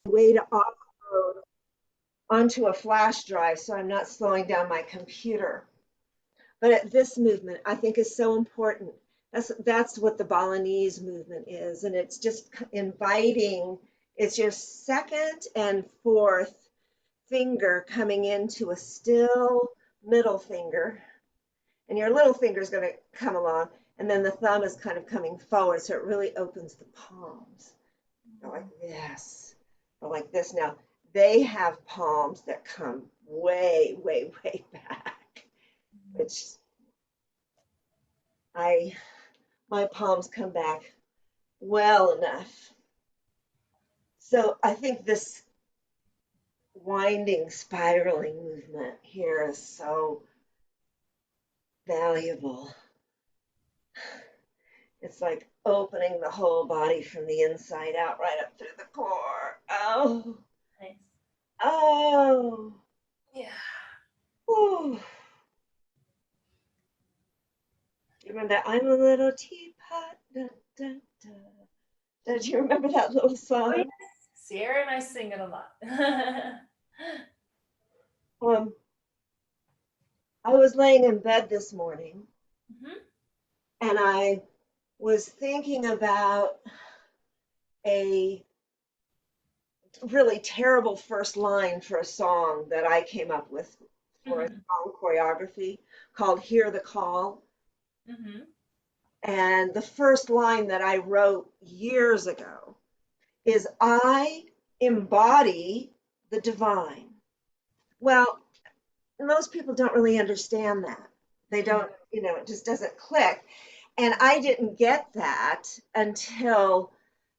way to offload onto a flash drive so I'm not slowing down my computer. But this movement, I think, is so important. That's what the Balinese movement is, and it's just inviting. It's your second and fourth finger coming into a still middle finger, and your little finger is going to come along, and then the thumb is kind of coming forward, so it really opens the palms. Go like this, or like this. Now they have palms that come way, way, way back, which I my palms come back well enough. So I think this winding, spiraling movement here is so valuable. It's like opening the whole body from the inside out, right up through the core. Oh, Nice. oh, Yeah. ooh. You remember that? I'm a little teapot. Da, da, da. Do you remember that little Oh, song? yes. Sierra and I sing it a lot. Um, I was laying in bed this morning Mhm. and I was thinking about a really terrible first line for a song that I came up with for a Mhm. song choreography called Hear the Call. Mhm. And the first line that I wrote years ago is I embody the divine. Well, most people don't really understand that. They Mhm. don't, it just doesn't click. And I didn't get that until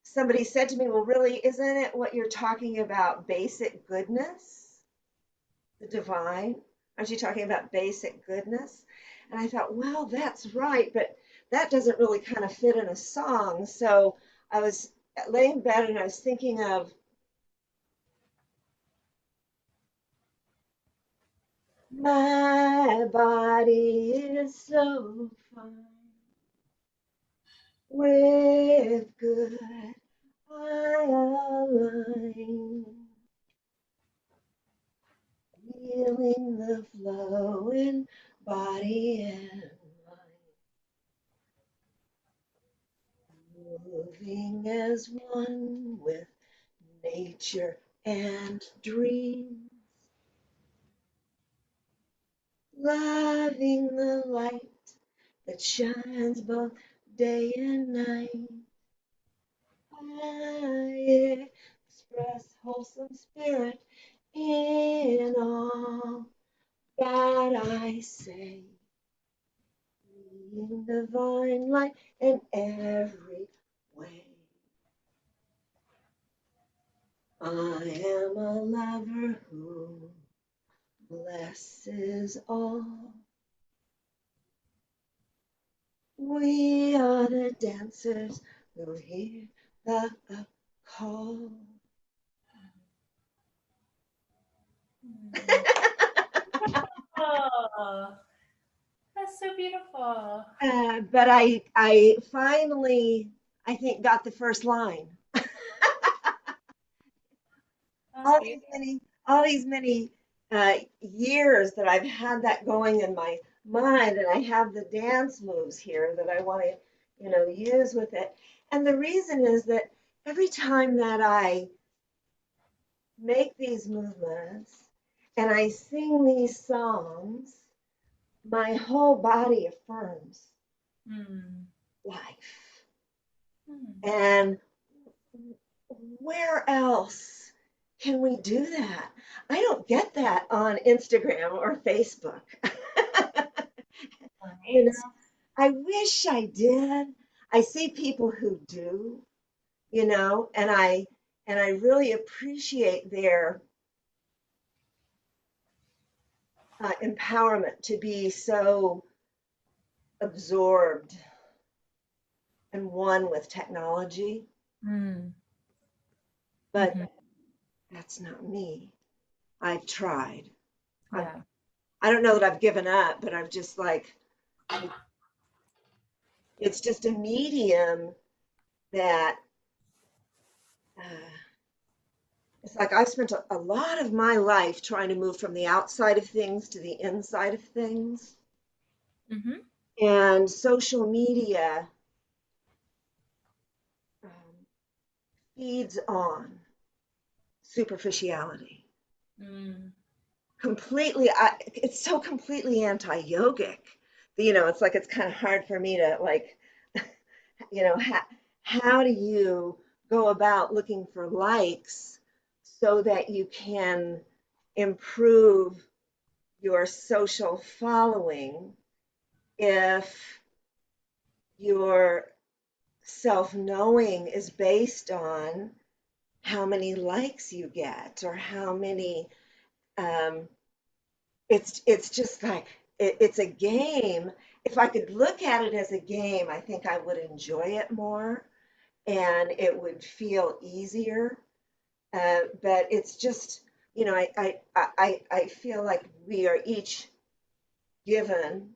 somebody said to me, well, really, isn't it what you're talking about, basic goodness, the divine? Aren't you talking about basic goodness? And I thought, well, that's right, but that doesn't really kind of fit in a song. So I was laying in bed and I was thinking of my body is so fine with good I align, feeling the flow in body and mind, moving as one with nature and dream, loving the light that shines both day and night. I express wholesome spirit in all that I say, being divine light in every way. I am a lover who blesses all. We are the dancers who hear the call. Mm. Oh, that's so beautiful. But I finally, I think, got the first line. That's all these beautiful. many all these many years that I've had that going in my mind, and I have the dance moves here that I want to, use with it. And the reason is that every time that I make these movements and I sing these songs, my whole body affirms Mm. life. Mm. And where else can we do that? I don't get that on Instagram or Facebook. You Right. know, I wish I did. I see people who do, and I really appreciate their empowerment to be so absorbed and one with technology. Mm. But Mhm. that's not me. I've tried. I, Yeah. I don't know that I've given up, but I've just like, it's just a medium that uh, it's like I've spent a lot of my life trying to move from the outside of things to the inside of things. Mm-hmm. And social media um, feeds on superficiality. Mm. Completely, it's so completely anti-yogic. It's like it's kind of hard for me to like, you know, how do you go about looking for likes so that you can improve your social following if your self-knowing is based on how many likes you get or how many um, it's just like it's a game. If I could look at it as a game, I think I would enjoy it more and it would feel easier. But it's just, I feel like we are each given,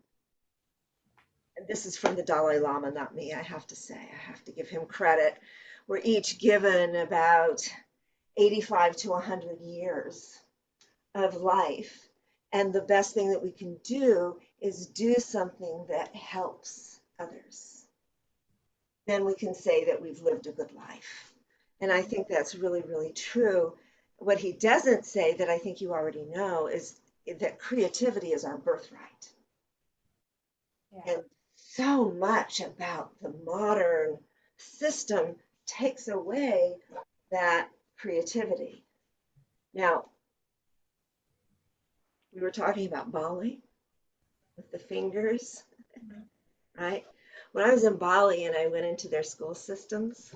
and this is from the Dalai Lama, not me, I have to say, I have to give him credit. We're each given about 85 to 100 years of life. And the best thing that we can do is do something that helps others. Then we can say that we've lived a good life. And I think that's really, really true. What he doesn't say, that I think you already know, is that creativity is our birthright. Yeah. And so much about the modern system takes away that creativity. Now, we were talking about Bali with the fingers, Mm-hmm. right? When I was in Bali and I went into their school systems,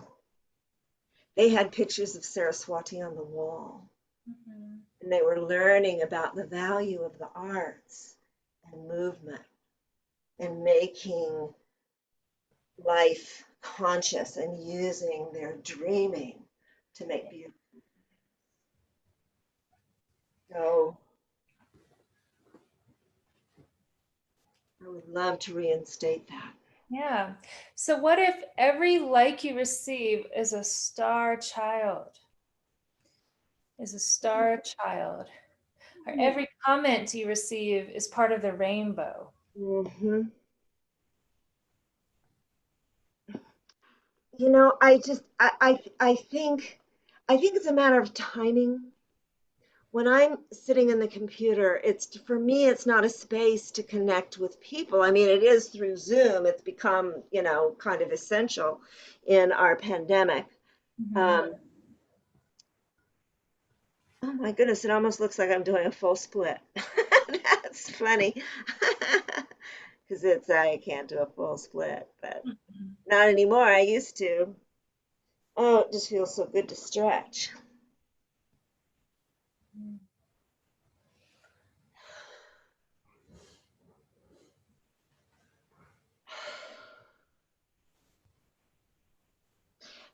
they had pictures of Saraswati on the wall. Mm-hmm. And they were learning about the value of the arts and movement and making life conscious and using their dreaming to make beauty. So I would love to reinstate that. Yeah. So what if every like you receive is a star child? Is a star child? Or every comment you receive is part of the rainbow? Mm-hmm. I think it's a matter of timing. When I'm sitting in the computer, it's for me, it's not a space to connect with people. I mean, it is through Zoom. It's become, kind of essential in our pandemic. Mm-hmm. Um, oh my goodness, it almost looks like I'm doing a full split. That's funny. Because I can't do a full split, but not anymore. I used to. Oh, it just feels so good to stretch.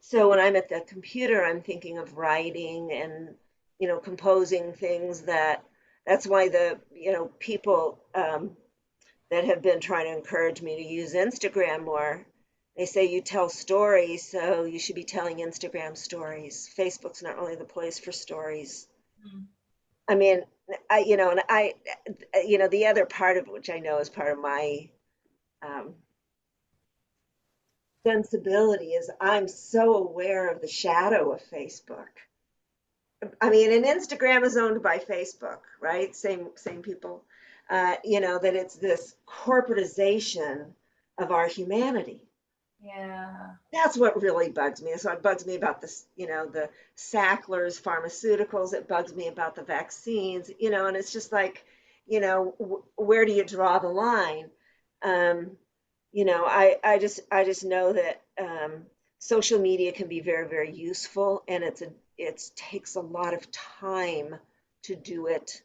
So when I'm at the computer, I'm thinking of writing and, composing things that's why people that have been trying to encourage me to use Instagram more. They say you tell stories, so you should be telling Instagram stories. Facebook's not really the place for stories. I mean, the other part of it, which I know is part of my um, sensibility, is I'm so aware of the shadow of Facebook. I mean, and Instagram is owned by Facebook, right? Same people. That it's this corporatization of our humanity. Yeah. That's what really bugs me. So it bugs me about this, the Sacklers pharmaceuticals. It bugs me about the vaccines, and it's just like, where do you draw the line? Um, I just know that social media can be very, very useful, and it takes a lot of time to do it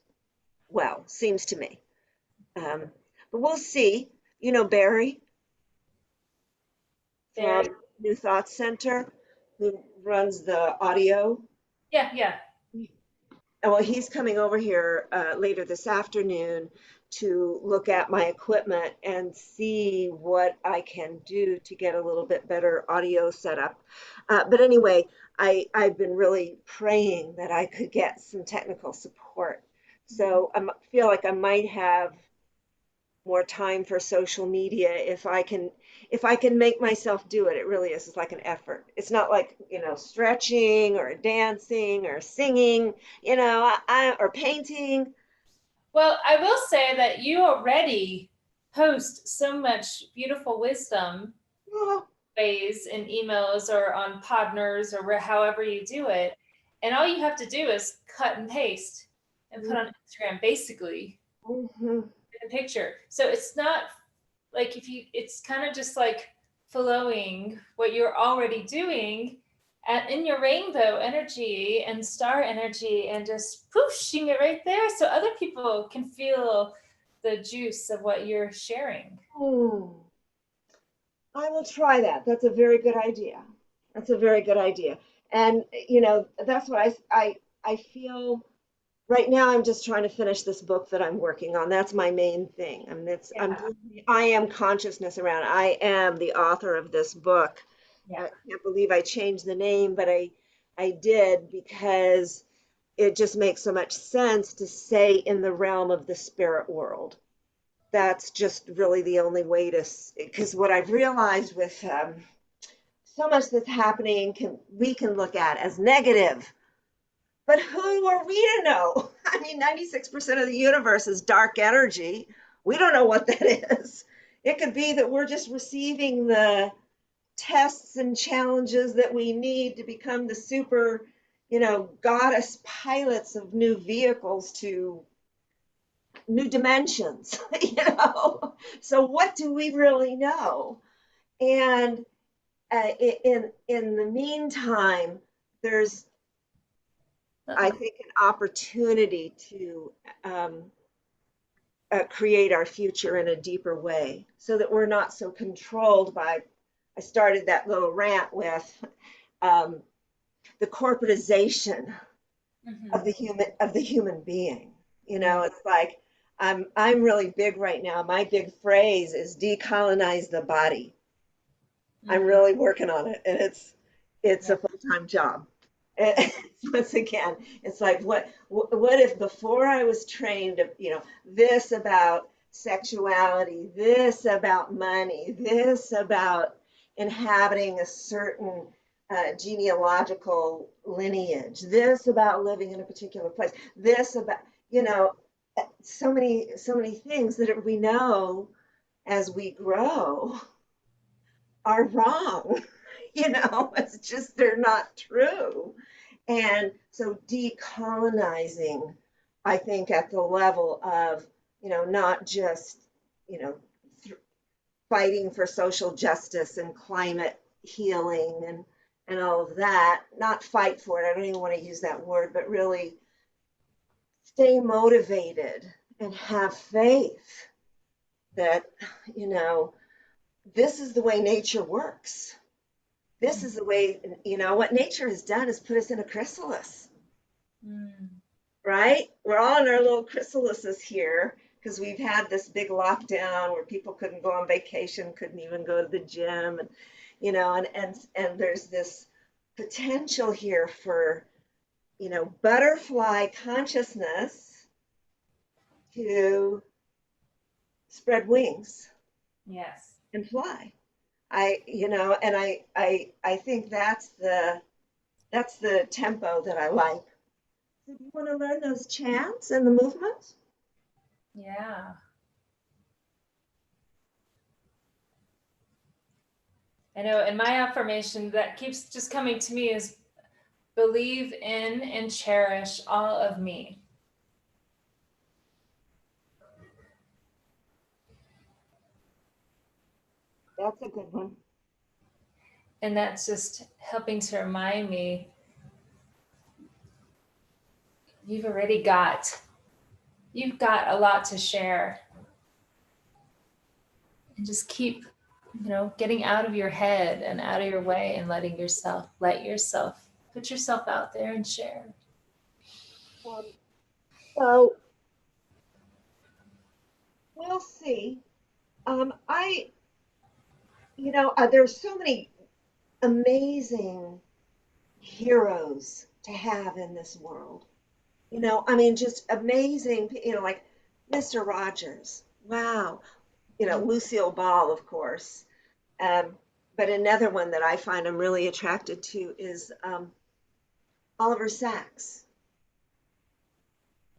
well, seems to me. Um, but we'll see. Barry Very. from New Thought Center, who runs the audio. Yeah, yeah. Well, he's coming over here later this afternoon to look at my equipment and see what I can do to get a little bit better audio setup. But anyway, I've been really praying that I could get some technical support. So I feel like I might have more time for social media if I can make myself do it. It really is. It's like an effort. It's not like, stretching or dancing or singing, or painting. Well, I will say that you already post so much beautiful wisdom Oh, ways in emails or on Podners or however you do it. And all you have to do is cut and paste and put on Instagram basically mhm. in a picture. So it's not like it's kind of just like following what you're already doing in your rainbow energy and star energy and just pushing it right there so other people can feel the juice of what you're sharing. Mm. I will try that. That's a very good idea. That's a very good idea. And that's what I feel right now. I'm just trying to finish this book that I'm working on. That's my main thing. I mean, Yeah. I am consciousness around. I am the author of this book. Yeah. I can't believe I changed the name, but I did because it just makes so much sense to say in the realm of the spirit world. That's just really the only way to, because what I've realized with so much that's happening we can look at as negative, but who are we to know? I mean, 96% of the universe is dark energy. We don't know what that is. It could be that we're just receiving the tests and challenges that we need to become the super, goddess pilots of new vehicles to new dimensions, So what do we really know? And in the meantime, there's, I Uh-oh. think, an opportunity to create our future in a deeper way so that we're not so controlled by. I started that little rant with um, the corporatization Mm-hmm. of the human being. Yeah. It's like I'm really big right now. My big phrase is decolonize the body. I'm Mm. really working on it, and it's Yeah. a full-time job. And once again, it's like what if before I was trained, this about sexuality, this about money, this about inhabiting a certain genealogical lineage, this about living in a particular place, this about, so many things that we know as we grow are wrong. It's just they're not true. And so decolonizing, I think, at the level of, not just, you know, fighting for social justice and climate healing and all of that, not fight for it. I don't even want to use that word, but really stay motivated and have faith that, you know, this is the way nature works. This is the way, what nature has done is put us in a chrysalis, Mm. right? We're all in our little chrysalises here because we've had this big lockdown where people couldn't go on vacation, couldn't even go to the gym, and and there's this potential here for, butterfly consciousness to spread wings Yes. and fly. I think that's the tempo that I like. So do you want to learn those chants and the movements? Yeah. I know. And my affirmation that keeps just coming to me is believe in and cherish all of me. That's a good one. And that's just helping to remind me you've already you've got a lot to share. And just keep, getting out of your head and out of your way and let yourself put yourself out there and share. Um, so we'll see. There's so many amazing heroes to have in this world. I mean, just amazing, like Mr. Rogers. Wow. Lucille Ball, of course. Um, but another one that I find I'm really attracted to is Oliver Sacks.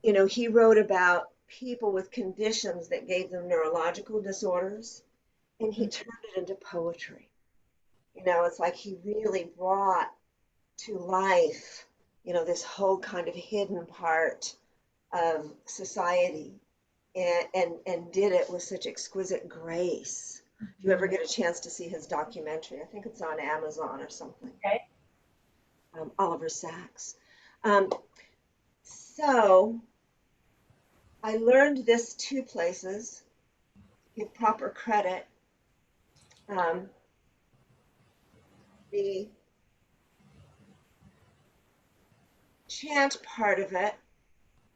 He wrote about people with conditions that gave them neurological disorders, and he turned it into poetry. It's like he really brought to life, this whole kind of hidden part of society, and did it with such exquisite grace. If you ever get a chance to see his documentary, I think it's on Amazon or something. Okay. Oliver Sacks. Um, so I learned this two places, give proper credit. Um, the chant part of it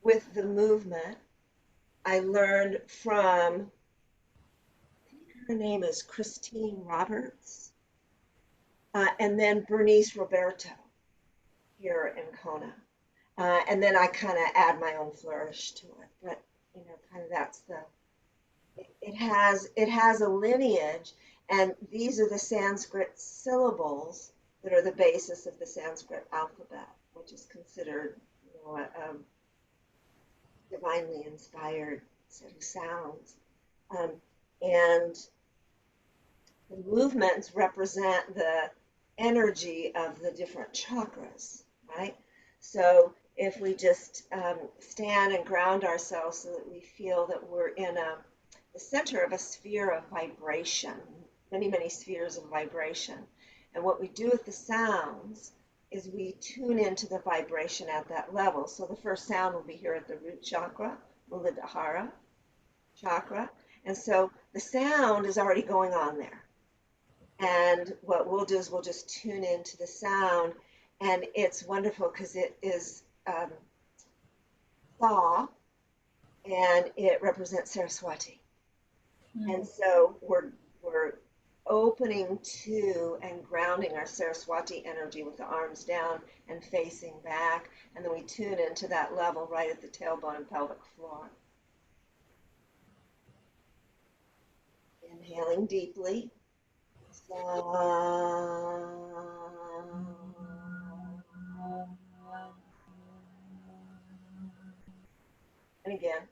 with the movement, I learned from, I think her name is Christine Roberts, and then Bernice Roberto here in Kona. And then I kind of add my own flourish to it. But, kind of that's it has a lineage, and these are the Sanskrit syllables that are the basis of the Sanskrit alphabet, which is considered, a divinely inspired set of sounds. Um, and the movements represent the energy of the different chakras, right? So if we just stand and ground ourselves so that we feel that we're in the center of a sphere of vibration, many, many spheres of vibration. And what we do with the sounds is we tune into the vibration at that level. So the first sound will be here at the root chakra, Muladhara chakra. And so the sound is already going on there. And what we'll do is we'll just tune into the sound. And it's wonderful because it is Tha, and it represents Saraswati. And so we're opening to and grounding our Saraswati energy with the arms down and facing back. And then we tune into that level right at the tailbone and pelvic floor. Inhaling deeply. And again.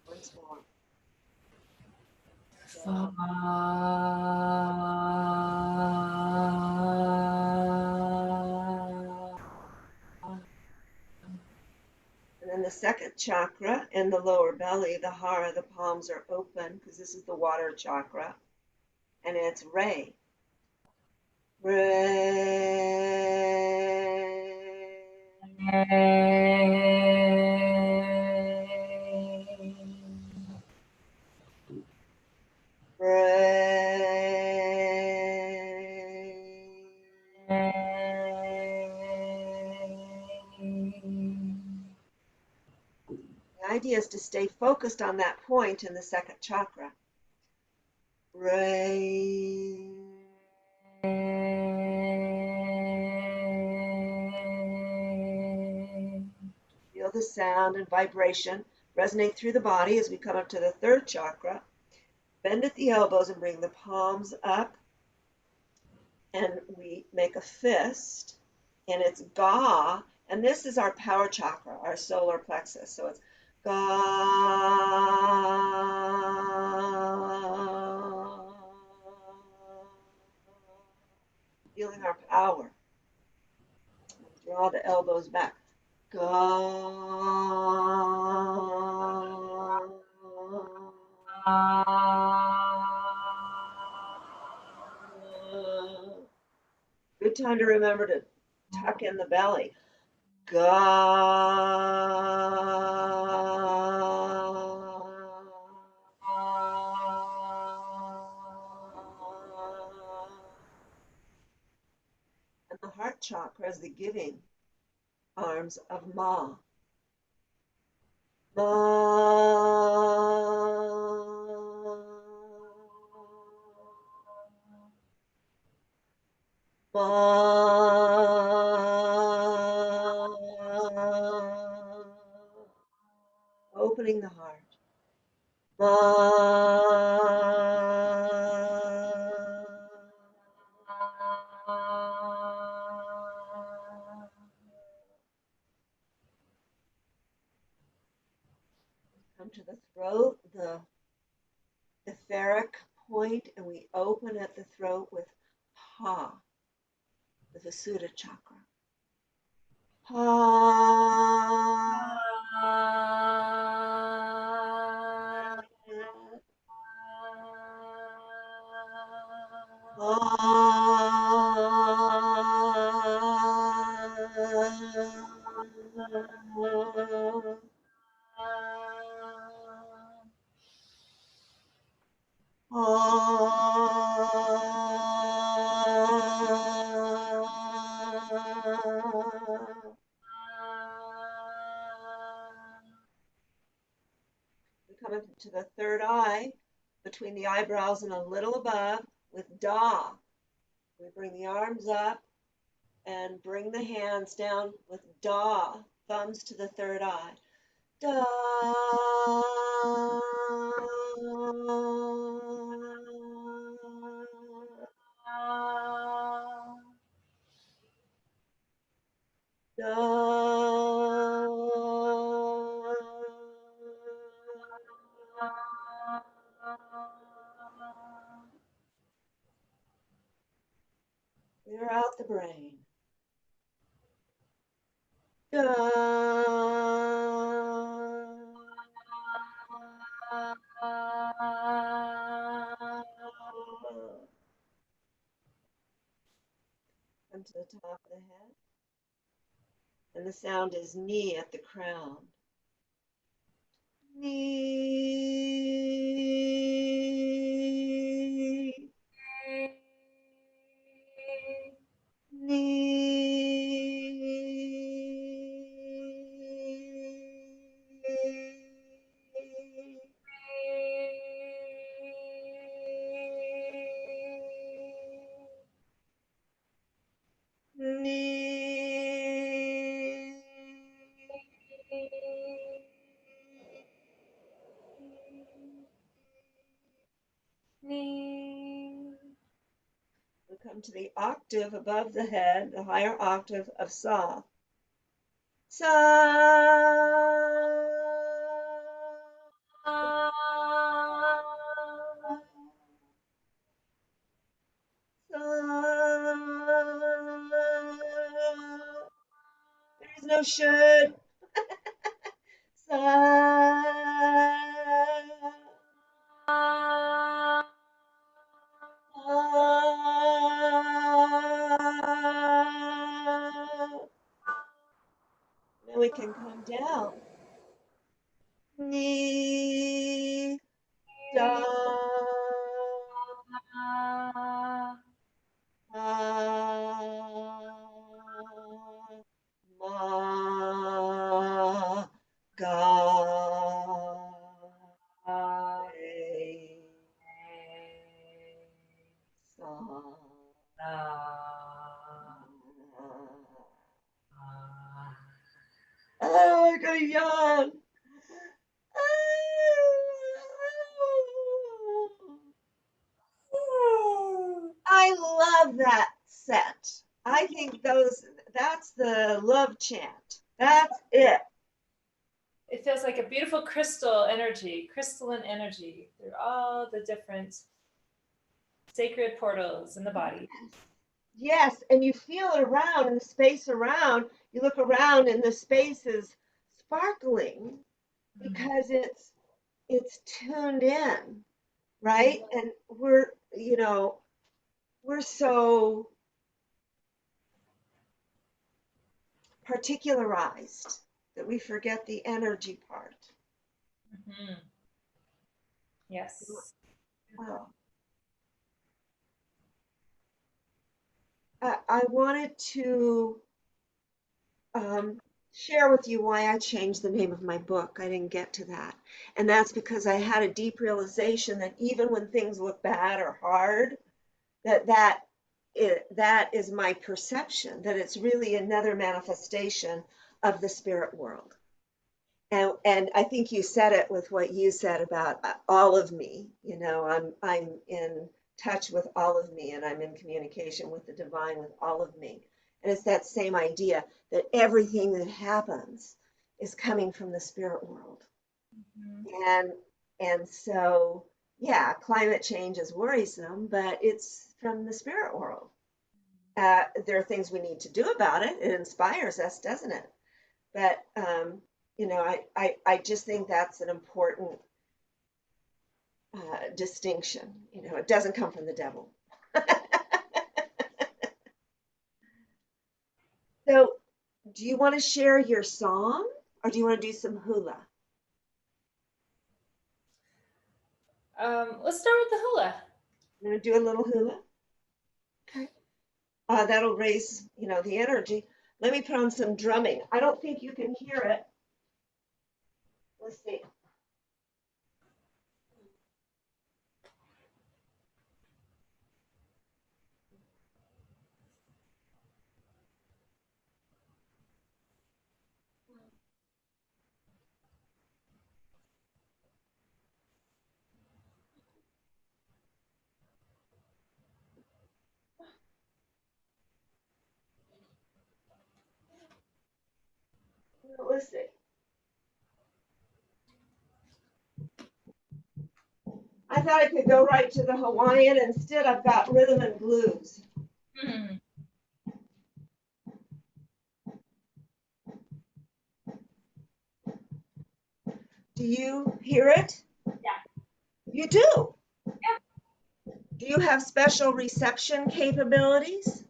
Once more. And then the second chakra in the lower belly, the hara, the palms are open because this is the water chakra, and it's Ray. The idea is to stay focused on that point in the second chakra. Feel the sound and vibration resonate through the body as we come up to the third chakra. Bend at the elbows and bring the palms up. And we make a fist, and it's Ga. And this is our power chakra, our solar plexus. So it's Ga. Feeling our power. Draw the elbows back. Good time to remember to tuck in the belly. And the heart chakra is the giving arms of Ma. Ma. Ma. Come to the throat, the etheric point, and we open at the throat with Ha, the Visuddha chakra. Ha. We come into the third eye, between the eyebrows and a little above, with Da. We bring the arms up and bring the hands down with Da, thumbs to the third eye. Da. Da. Clear out the brain. Da. Come to the top of the head. And the sound is Ni at the crown. Ni. We come to the octave above the head, the higher octave of Sa. Sa. Sa. There is no should. Sa. Now we can come down. Ni. Da. Ma. Ga. Re. Sa. Oh, I got a yawn. I love that set. I think that's the love chant. That's it. It feels like a beautiful crystal energy, crystalline energy through all the different sacred portals in the body. Yes, and you feel it around in the space around. You look around and the space is sparkling because it's tuned in, right? And we're so particularized that we forget the energy part. Mm-hmm. Yes. Wow. I wanted to share with you why I changed the name of my book. I didn't get to that. And that's because I had a deep realization that even when things look bad or hard, that is my perception, that it's really another manifestation of the spirit world. And I think you said it with what you said about all of me. You know, I'm in touch with all of me, and I'm in communication with the divine with all of me. And it's that same idea that everything that happens is coming from the spirit world. Mhm. And and so yeah, climate change is worrisome, but it's from the spirit world. There are things we need to do about it. It inspires us, doesn't it? But you know, I just think that's an important distinction. You know, it doesn't come from the devil. So, do you want to share your song, or do you want to do some hula? Let's start with the hula. You want to do a little hula? Okay. That'll raise, you know, the energy. Let me put on some drumming. I don't think you can hear it. Let's see. Let's see. I thought I could go right to the Hawaiian. Instead, I've got rhythm and blues. Hmm. Do you hear it? Yeah. You do. Yeah. Do you have special reception capabilities?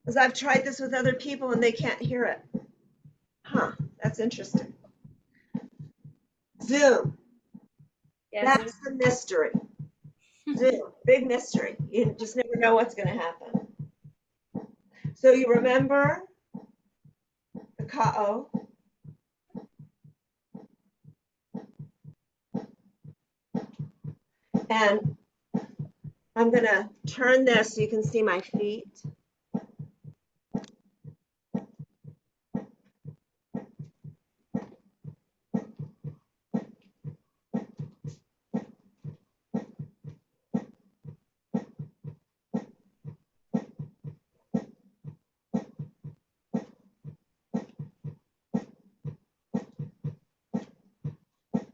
Because I've tried this with other people and they can't hear it. Huh, that's interesting. Zoom, Yeah. Zoom. that's the mystery. Zoom, big mystery. You just never know what's going to happen. So you remember the ka'o, and I'm going to turn this so you can see my feet.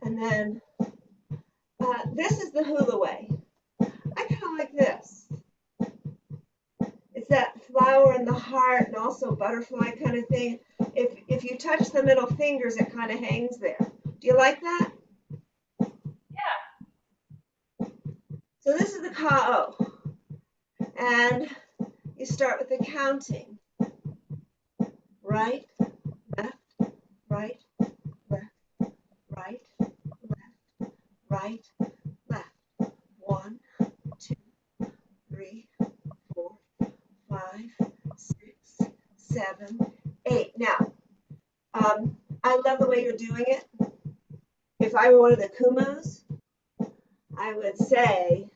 And then this is the hula way. I kind of like this. It's that flower in the heart and also butterfly kind of thing. If you touch the middle fingers, it kind of hangs there. Do you like that? Yeah. So this is the ka'o. And you start with the counting. Right, left, right, left, right, left, right, left. 1, 2, 3, 4, 5, 6, 7, 8. Now, I love the way you're doing it. If I were one of the kumus, I would say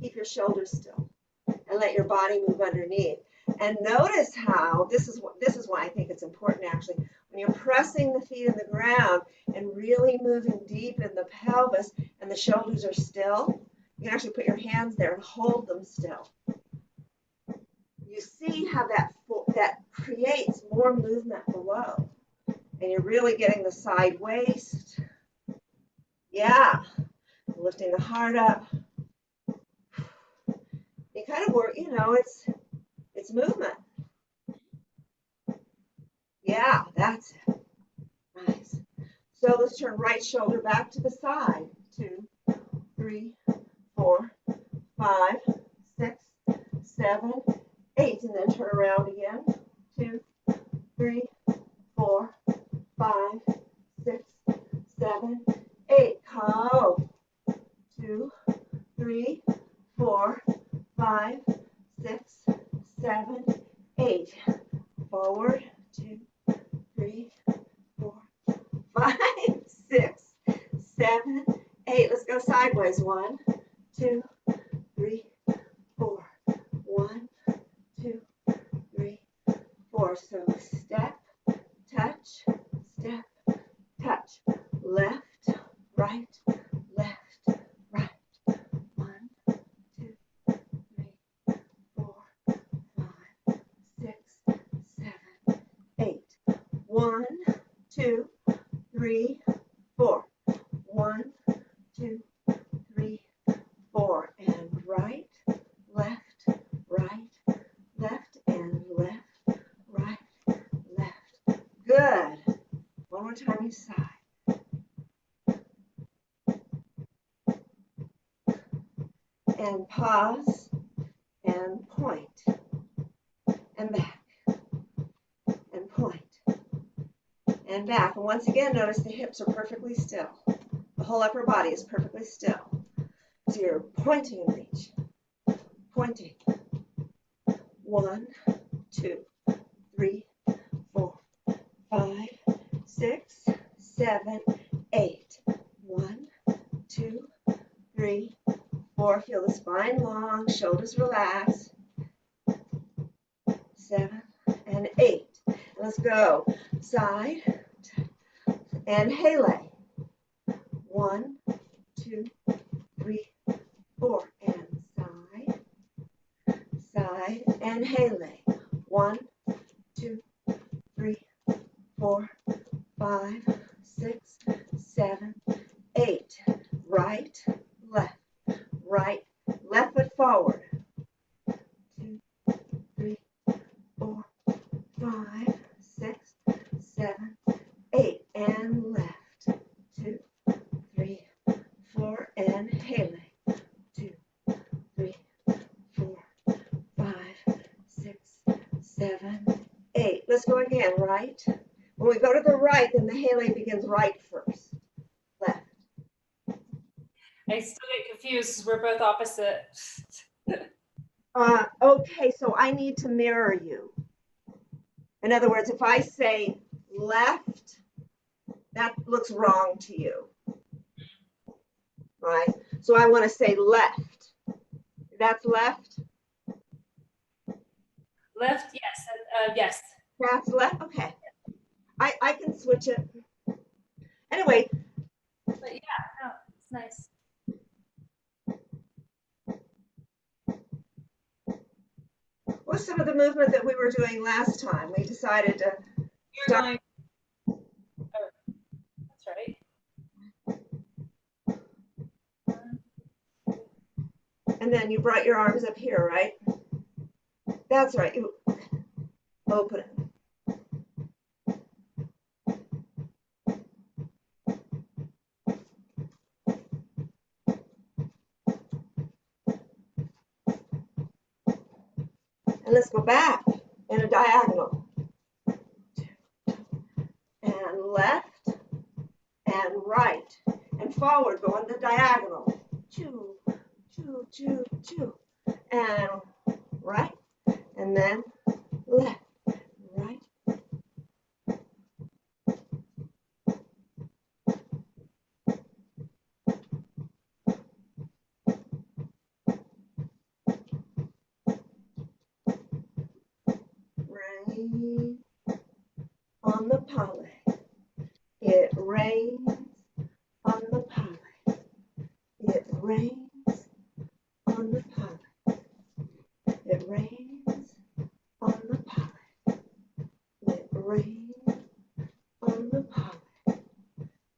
keep your shoulders still and let your body move underneath. And notice how this is why I think it's important actually. When you're pressing the feet in the ground and really moving deep in the pelvis and the shoulders are still, you can actually put your hands there and hold them still. You see how that creates more movement below. And you're really getting the side waist. Yeah. Lifting the heart up. You kind of work, you know, it's movement. Yeah, that's it. Nice. So let's turn right shoulder back to the side. 2, 3, 4, 5, 6, 7, 8. And then turn around again. 2, 3, 4, 5, 6, 7, 8. Ka'o. 2, 3, 4, 5, 6, 7, 8. Forward. 2, 3, 4, 5, 6, 7, 8. Let's go sideways. 1, 2, 3, 4. 1, 2, 3, 4. So step, touch, step, left, right, left, right. 1, 2, 3, 4, 5, 6, 7, 8. 1, 2, 3, 4. 1, 2, 3, 4. And right, left, right, left, and left, right, left. Good. One more time each side. And pause, and point, and back, and point, and back. And once again, notice the hips are perfectly still. The whole upper body is perfectly still. So you're pointing and reach, pointing. 1, 2, 3, 4, 5, 6, 7, 8. 1, 2, 3, 4. Feel the spine long, shoulders relax. 7 and 8. Let's go. Side and Hale. 1, 2, 3, 4. And side, side, and Hale. 1, 2, 3, 4, 5, 6, 7, 8. Right, left, right, left foot forward. 2, 3, 4, 5, 6, 7, 8. And left. 2, 3, 4. And Hale. 2, 3, 4, 5, 6, 7, 8. Let's go again. Right. When we go to the right, then the Hale begins right first. Left. I still get confused because we're both opposite. Okay, so I need to mirror you. In other words, if I say left, that looks wrong to you, right? So I want to say left. That's left? Left, yes. Yes. That's left? Okay. I can switch it. Anyway. But yeah, no, it's nice. What's some of the movement that we were doing last time? We decided to start. Oh, that's right. And then you brought your arms up here, right? That's right. You open it. And let's go back in a diagonal. And left and right and forward, go in the diagonal. Choo, choo, choo, choo. And right and then left, right. Rain on the pollen. It rains on the pollen. It rains on the pollen. It rains on the pollen. It rains on the pollen.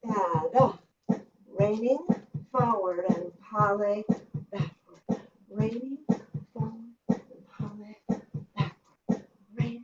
And raining forward and pollen backward. Raining forward and pollen backward. Raining.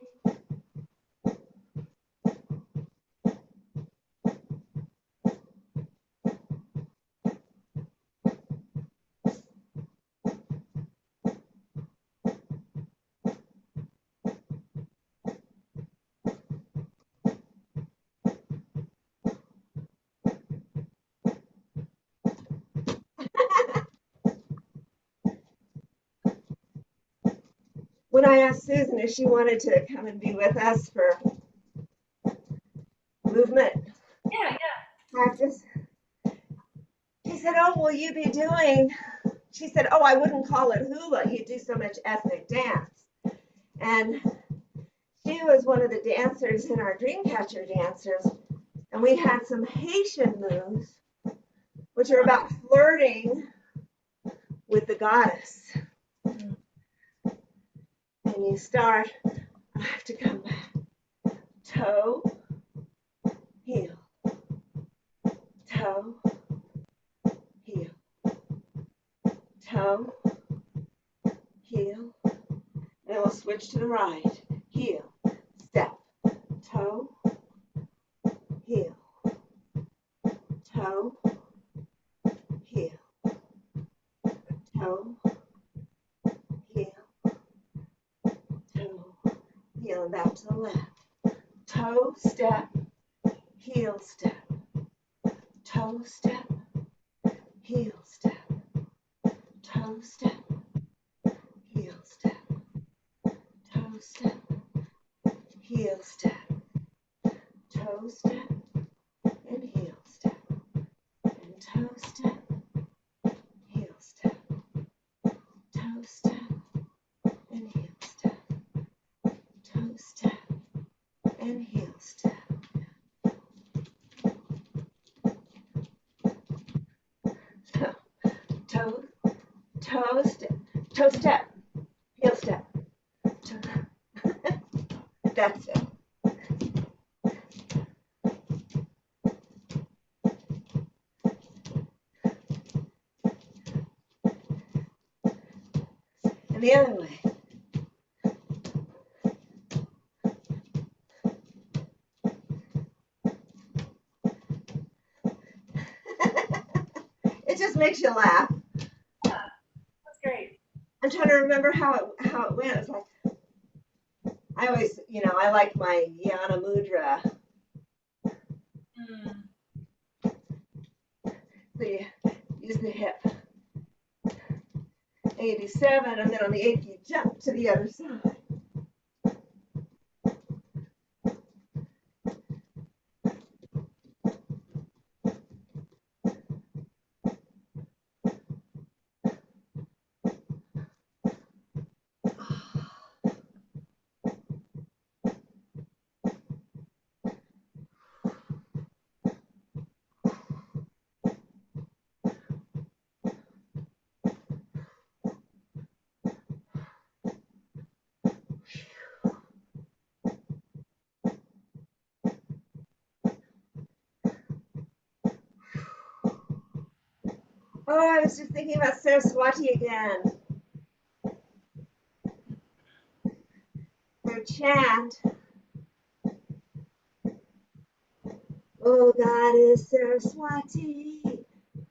When I asked Susan if she wanted to come and be with us for movement practice, she said, oh, will you be doing, she said, oh, I wouldn't call it hula. You do so much ethnic dance. And she was one of the dancers in our Dreamcatcher dancers. And we had some Haitian moves, which are about flirting with the goddess. Mm. And you start, I have to come back. Toe, heel, toe, heel, toe, heel. And we'll switch to the right. Heel, step, toe, heel, toe, heel, toe, heel, toe, heel, and back to the left. Toe, step, heel, step, toe, step, heel, step, toe, step, heel, step, toe, step, heel, step, toe, step, and heel step, and toe step, heel step, toe step, and heel step, toe step, and heel step. So, toe, toe step, heel step, toe. That's it. And the other way. It just makes you laugh. Yeah, that's great. I'm trying to remember how it went. It's like I always, I like my Yana Mudra. Mm. So you use the hip. 87, and then on the 8th you jump to the other side. Oh, I was just thinking about Saraswati again. Their chant. Oh, goddess Saraswati,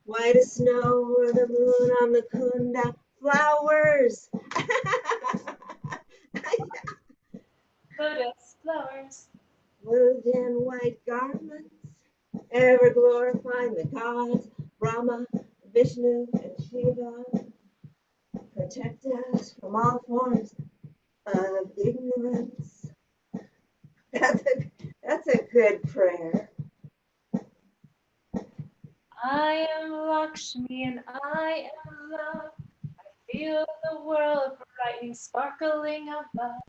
white as snow or the moon on the kunda flowers. Lotus flowers. Clothed in white garments, ever glorifying the gods, Brahma, Vishnu, and Shiva. Protect us from all forms of ignorance. That's a good prayer. I am Lakshmi and I am love. I feel the world brightening, sparkling above.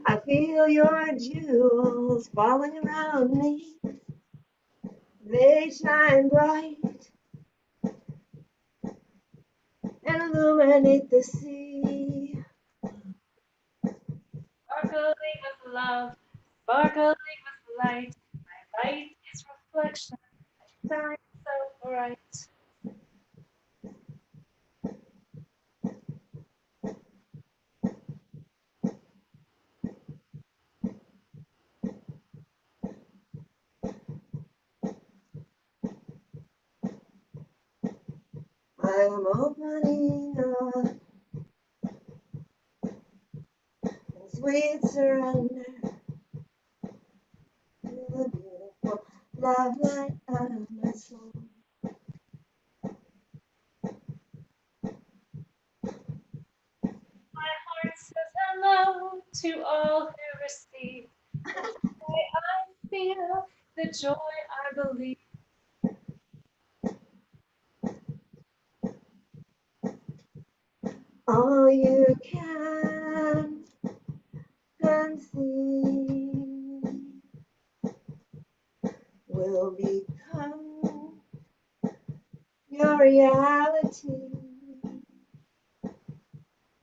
I feel your jewels falling around me. They shine bright and illuminate the sea. Sparkling with love, sparkling with light. My light is reflection, shines so bright. I'm opening up in sweet surrender to the beautiful love light of my soul. My heart says hello to all who receive the joy I feel, the joy I believe. All you can conceive. will become your reality.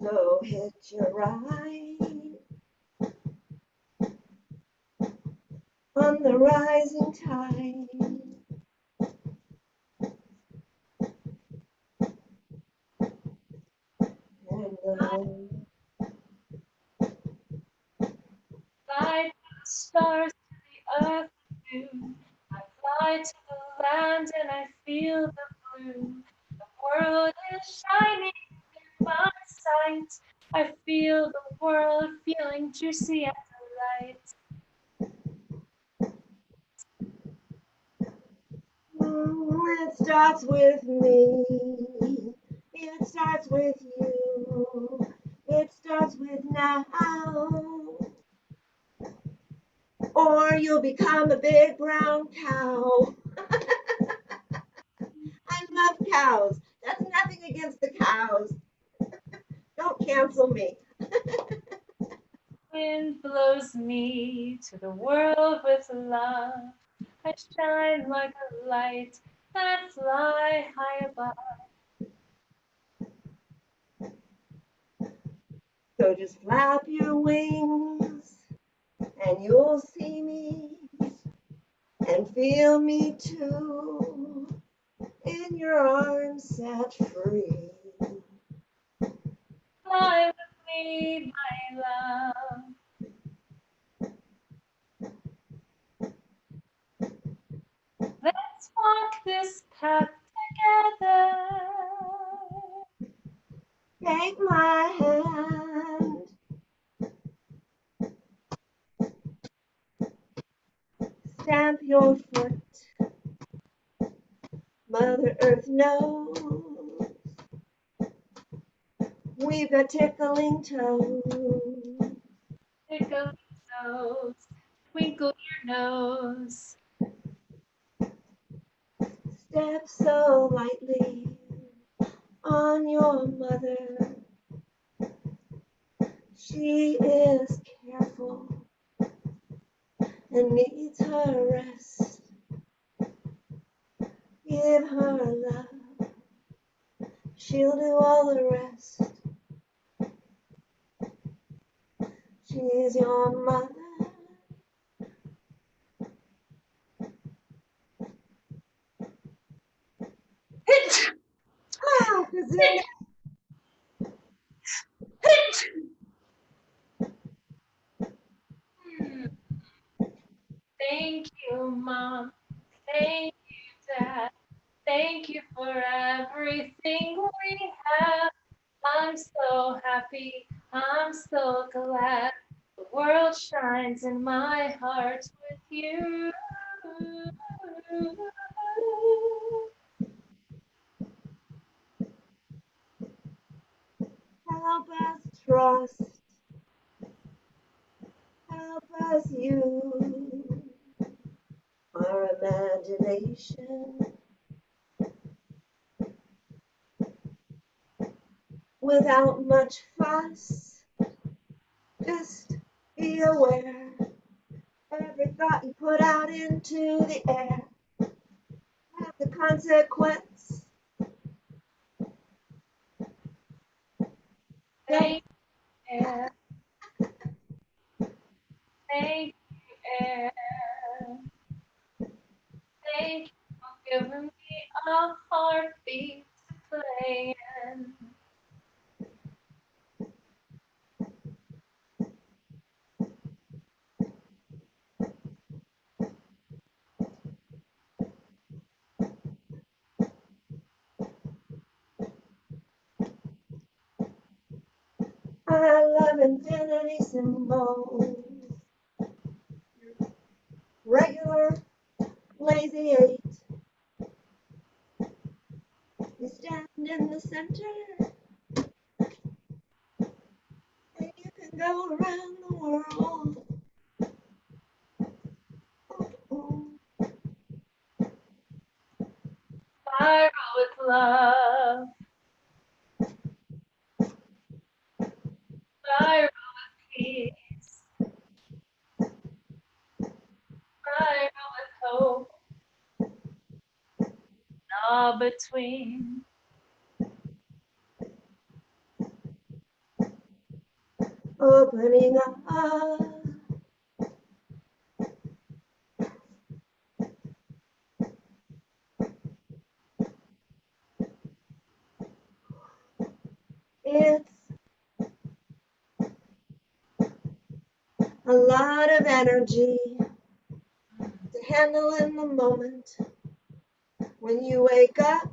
So hit your ride on the rising tide. And Fly to the stars, to the earth and moon. I fly to the land and I feel the blue. The world is shining in my sight. I feel the world feeling juicy and light. it starts with me. It starts with you. It starts with now. Or you'll become a big brown cow. I love cows. That's nothing against the cows. Don't cancel me. Wind blows me to the world with love. I shine like a light and fly high above. So just flap your wings and you'll see me and feel me too in your arms set free. Fly with me, my love. Let's walk this path together. Take my hand, stamp your foot. Mother Earth knows we've got tickling toes. Tickle your nose, twinkle your nose. Step so lightly on your mother. She is careful and needs her rest. Give her love, she'll do all the rest. She's your mother. Ah, Kazuna. Thank you, Mom. Thank you, Dad. Thank you for everything we have. I'm so happy. I'm so glad. The world shines in my heart with you. Help us trust, help us use our imagination without much fuss. Just be aware every thought you put out into the air has a consequence. Thank you, air. Thank you, air. Thank you for giving me a heartbeat to play in. I love infinity symbols. Regular, lazy 8. You stand in the center, and you can go around the world. Oh, Spiral with love. Spiral with peace. Spiral with hope. all between. Opening up. It's a lot of energy to handle in the moment. When you wake up,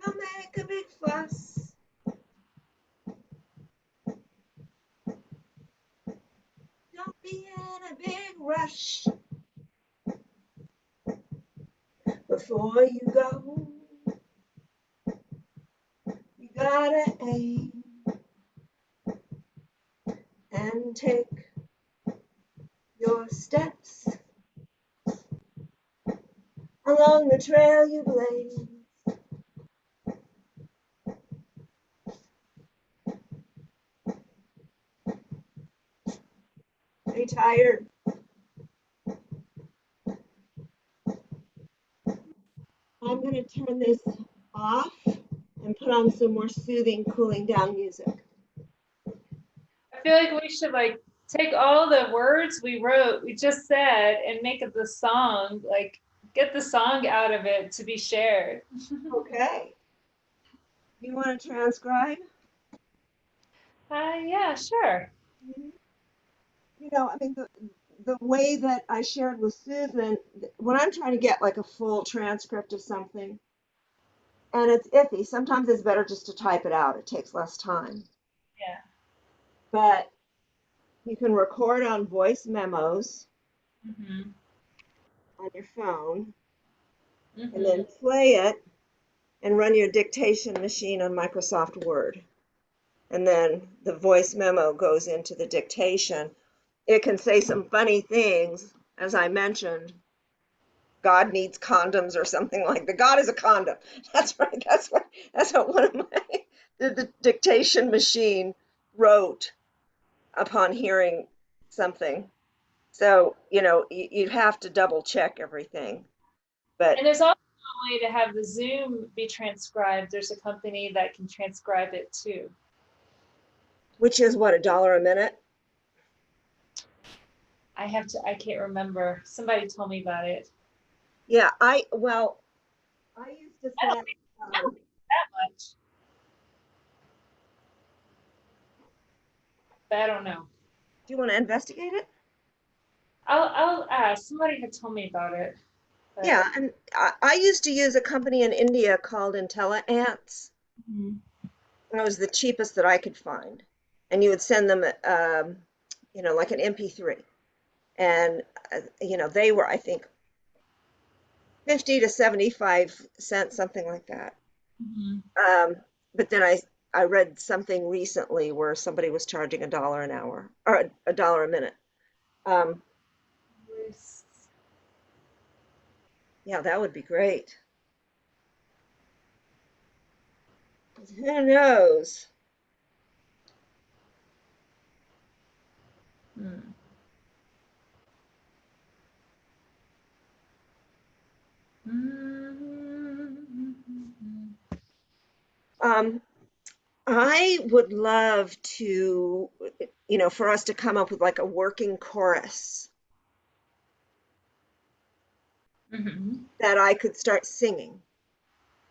don't make a big fuss. Don't be in a big rush. Before you go, you gotta aim and take your steps along the trail you blaze. Are you tired? I'm going to turn this off and put on some more soothing, cooling down music. I feel like we should like take all the words we just said, and make it the song, like get the song out of it to be shared. Okay. You want to transcribe? Yeah, sure. You know, I mean, the way that I shared with Susan, when I'm trying to get like a full transcript of something and it's iffy, sometimes it's better just to type it out. It takes less time. Yeah. But you can record on voice memos Mm-hmm. on your phone and Mm-hmm. then play it and run your dictation machine on Microsoft Word. And then the voice memo goes into the dictation. It can say some funny things, as I mentioned. God needs condoms or something like that. God is a condom. That's right. That's what one of my the dictation machine wrote upon hearing something. So, you know, you'd have to double check everything. But And there's also a way to have the Zoom be transcribed. There's a company that can transcribe it too. which is what, $1 a minute? I can't remember. Somebody told me about it. Yeah, I used to I don't send, I don't think that much, but I don't know. do you want to investigate it? I'll ask. Somebody had told me about it, but Yeah, and I used to use a company in India called IntelliAnts. Mhm. It was the cheapest that I could find. And you would send them, you know, like an MP3. And, you know, they were, I think, 50 to 75 cents, something like that. Mhm. Um, but then I read something recently where somebody was charging $1 an hour or $1 a minute. Um, yeah, that would be great. Who knows? Hmm. Mhm. Um, I would love to, you know, for us to come up with like a working chorus Mhm. that I could start singing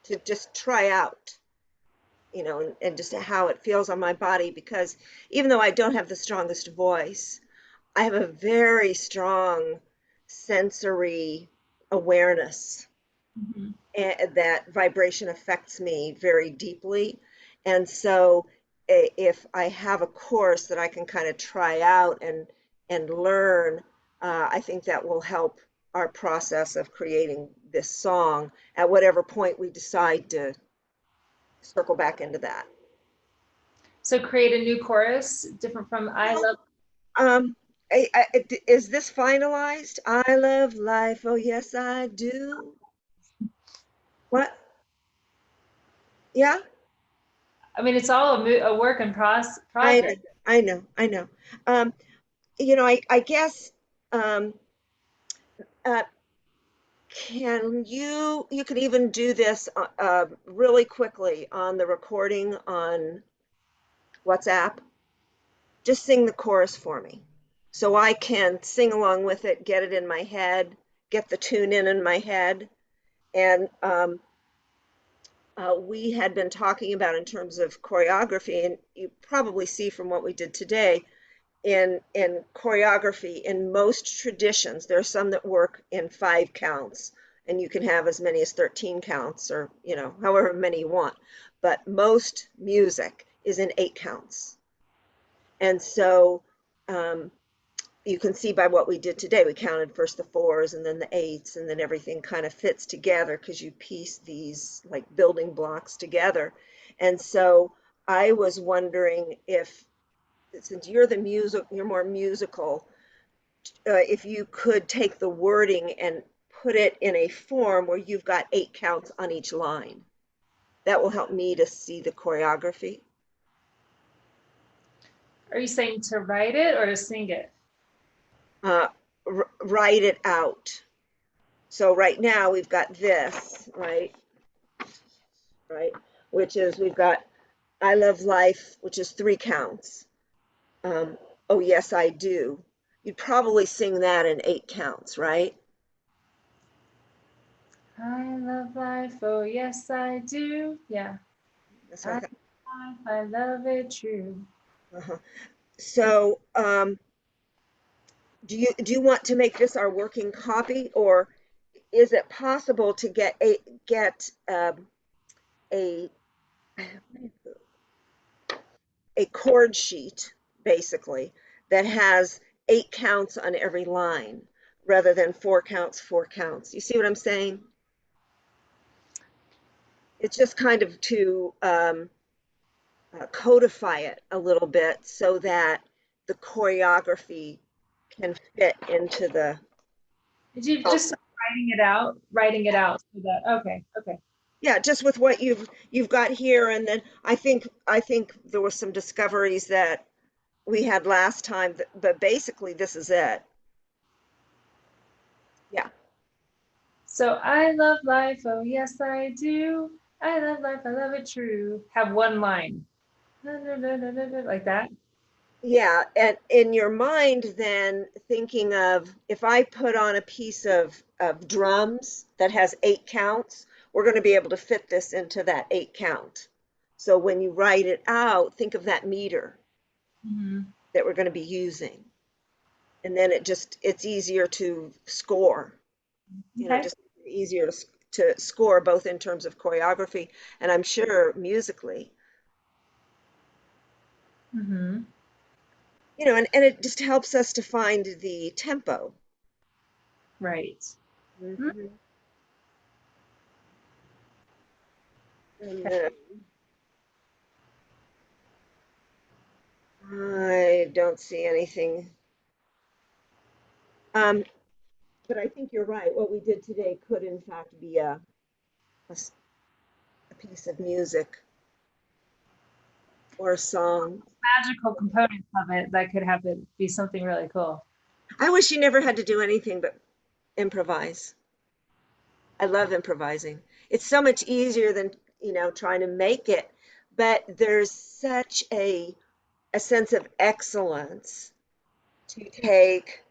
to just try out, you know, and just how it feels on my body. Because even though I don't have the strongest voice, I have a very strong sensory awareness, Mhm. and that vibration affects me very deeply. And so if I have a course that I can kind of try out and learn, I think that will help our process of creating this song at whatever point we decide to circle back into that. So create a new chorus, different from I Well, love. um, is this finalized? I love life. Oh, yes, I do. What? Yeah, I mean, it's all a work in I progress. know, I know, I know. Um, you know, I guess, um, uh, you can even do this really quickly on the recording on WhatsApp. Just sing the chorus for me. So I can sing along with it, get it in my head, get the tune in my head. And we had been talking about in terms of choreography, and you probably see from what we did today, in choreography, in most traditions, there are some that work in 5 counts, and you can have as many as 13 counts, or however many you want. But most music is in 8 counts. And so you can see by what we did today, we counted first the 4s and then the 8s, and then everything kind of fits together because you piece these like building blocks together. And so I was wondering if, since you're more musical, if you could take the wording and put it in a form where you've got 8 counts on each line. That will help me to see the choreography. Are you saying to write it or to sing it? Write it out. So right now we've got this, right, which is we've got I love life, which is 3 counts. Oh yes, I do. You'd probably sing that in 8 counts, right? I love life, oh yes I do. Yeah. That's what I I thought. I love it true. Uh-huh. So, do you want to make this our working copy, or is it possible to a a chord sheet, basically, that has 8 counts on every line rather than 4 counts, 4 counts? You see what I'm saying? It's just kind of to codify it a little bit so that the choreography can fit into the. Did you Oh, just start writing it out so that okay. yeah, just with what you've got here, and then I think there were some discoveries that we had last time, but basically this is it. Yeah. So I love life, oh yes I do. I love life, I love it true. Have one line. Like that. Yeah, and in your mind, then thinking of if I put on a piece of drums that has 8 counts, we're going to be able to fit this into that 8 count. So when you write it out, think of that meter Mm-hmm. that we're going to be using. And then it's easier to score, Okay. just easier to score both in terms of choreography and I'm sure musically, Mm-hmm. and it just helps us to find the tempo. Right. Mhm. And then I don't see anything. Um, but I think you're right. What we did today could, in fact, be a piece of music or a song. Magical components of it that could have it be something really cool. I wish you never had to do anything but improvise. I love improvising. It's so much easier than, trying to make it. But there's such a sense of excellence to take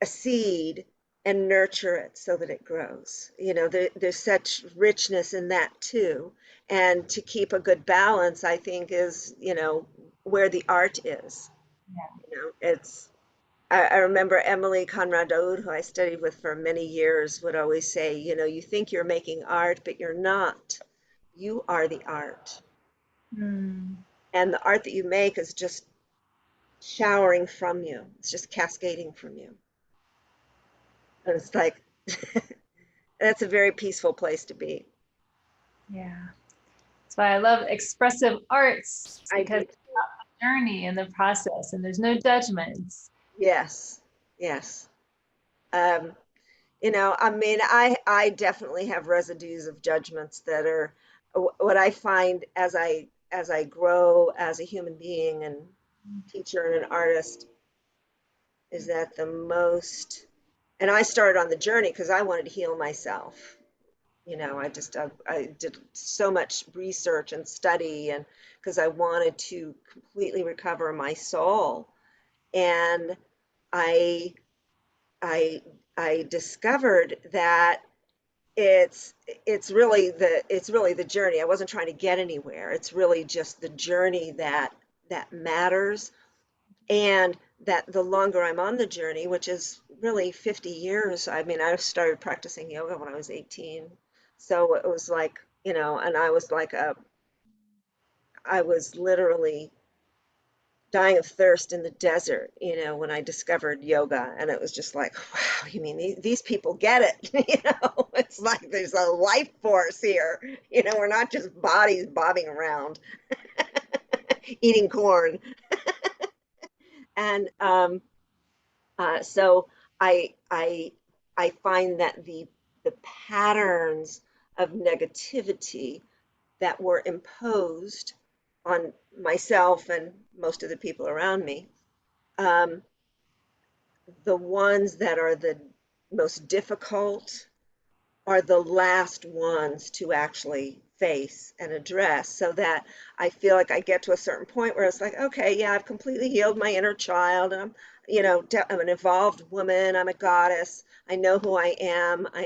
a seed and nurture it so that it grows. There's such richness in that too. And to keep a good balance, I think, is, where the art is. It's I remember Emily Conrad Daoud, who I studied with for many years, would always say, you think you're making art, but you're not. You are the art. Mm. And the art that you make is just showering from you. It's just cascading from you. And it's like, that's a very peaceful place to be. Yeah. That's why I love expressive arts I because do. it's a journey in the process and there's no judgments. Yes. Yes. Um, I mean, I definitely have residues of judgments that are what I find as I grow as a human being and teacher and an artist is that the most And I started on the journey because I wanted to heal myself. You know, I did so much research and study, and because I wanted to completely recover my soul. And I I I discovered that it's it's really the journey. I wasn't trying to get anywhere. It's really just the journey that matters, and that the longer I'm on the journey, which is really 50 years. I mean, I started practicing yoga when I was 18. So it was like, you know, and I was literally dying of thirst in the desert, you know, when I discovered yoga. And it was just like, wow, you mean these people get it? You know, it's like there's a life force here. You know, we're not just bodies bobbing around eating corn. And so I, I, I find that the patterns of negativity that were imposed on myself and most of the people around me, um, the ones that are the most difficult are the last ones to actually face and address, so that I feel like I get to a certain point where it's like, okay, yeah, I've completely healed my inner child. And I'm, you know, I'm an evolved woman. I'm a goddess. I know who I am. I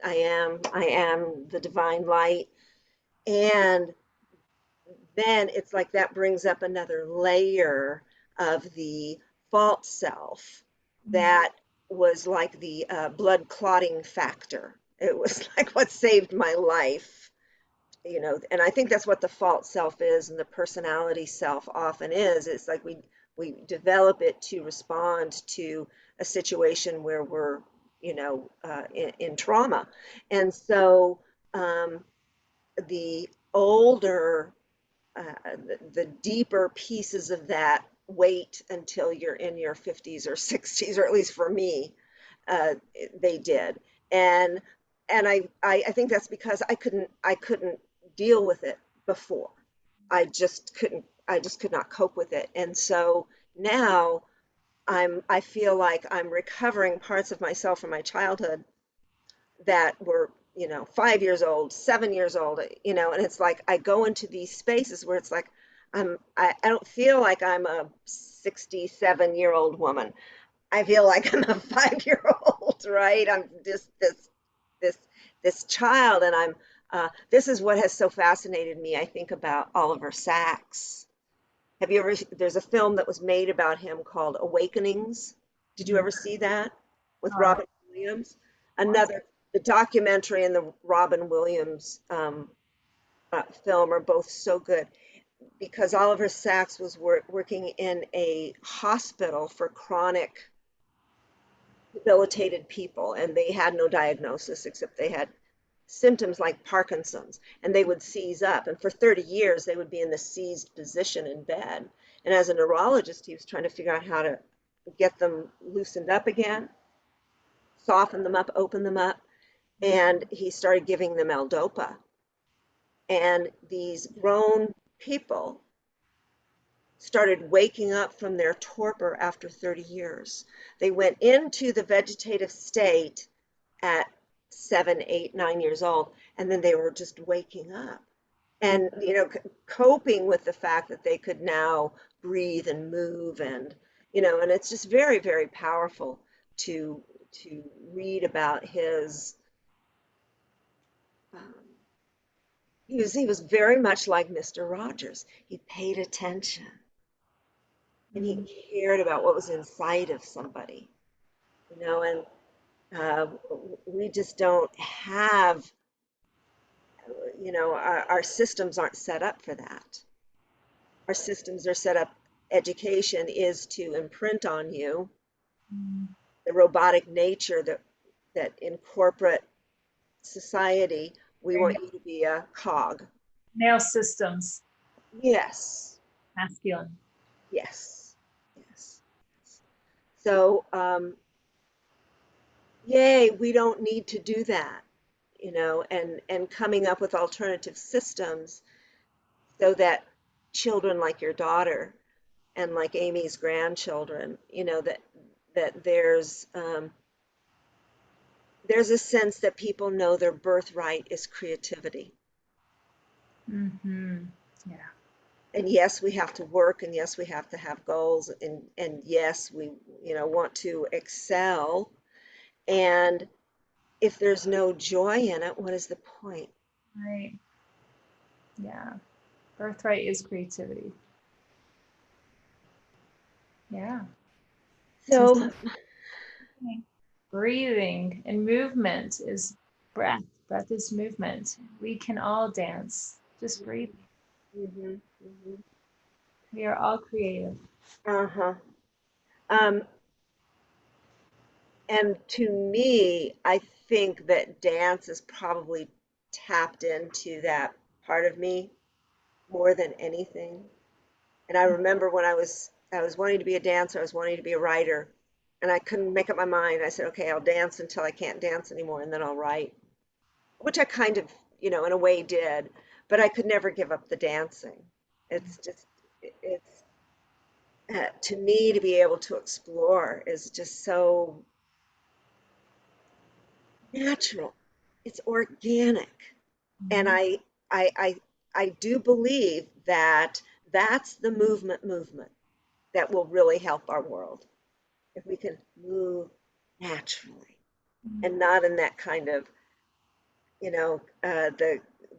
am the divine light. And then it's like that brings up another layer of the false self that was like the blood clotting factor. It was like what saved my life, you know. And I think that's what the false self is, and the personality self often is. It's like we develop it to respond to a situation where we're, you know, in trauma. And so um, the older the deeper pieces of that wait until you're in your 50s or 60s, or at least for me, uh, they did. And I think that's because I couldn't deal with it before. I just could not cope with it. And so now I feel like I'm recovering parts of myself from my childhood that were, you know, 5 years old, 7 years old, you know. And it's like I go into these spaces where it's like I don't feel like I'm a 67-year-old woman. I feel like I'm a 5 year old, right? I'm just this this child. And I'm this is what has so fascinated me, I think, about Oliver Sacks. Have you ever, there's a film that was made about him called Awakenings. Did you ever see that with No, Robin Williams? what's Another, the documentary and the Robin Williams film are both so good, because Oliver Sacks was working in a hospital for chronic debilitated people, and they had no diagnosis except they had symptoms like Parkinson's, and they would seize up. And for 30 years, they would be in the seized position in bed. And as a neurologist, he was trying to figure out how to get them loosened up again, soften them up, open them up. And he started giving them L-Dopa. And these grown people started waking up from their torpor after 30 years. They went into the vegetative state at 7, 8, 9 years old, and then they were just waking up and, you know, coping with the fact that they could now breathe and move. And, you know, and it's just very, very powerful to read about his. Um, he was very much like Mr. Rogers. He paid attention and he cared about what was inside of somebody, you know. And uh, we just don't have, you know, our systems aren't set up for that. Our systems are set up, education is to imprint on you the robotic nature that in corporate society we want you to be a cog. male systems, Yes, masculine? yes, yes. So yay, we don't need to do that, you know. And coming up with alternative systems so that children like your daughter and like Amy's grandchildren, you know, that there's there's a sense that people know their birthright is creativity. Mm-hmm. Yeah. And yes, we have to work, and yes, we have to have goals, and yes, we, want to excel. And if there's no joy in it, what is the point? Right. Yeah. Birthright is creativity. Yeah. So So, breathing and movement is breath. Breath is movement. We can all dance. Just breathe. hmm hmm We are all creative. uh-huh. Um, and to me, I think that dance is probably tapped into that part of me more than anything. And I remember when I was wanting to be a dancer, I was wanting to be a writer, and I couldn't make up my mind. I said, okay, I'll dance until I can't dance anymore, and then I'll write, which I kind of, in a way did, but I could never give up the dancing. It's just, it's to me to be able to explore is just so natural. It's organic, and Mhm. I do believe that that's the movement that will really help our world. If we can move naturally and not in that kind of,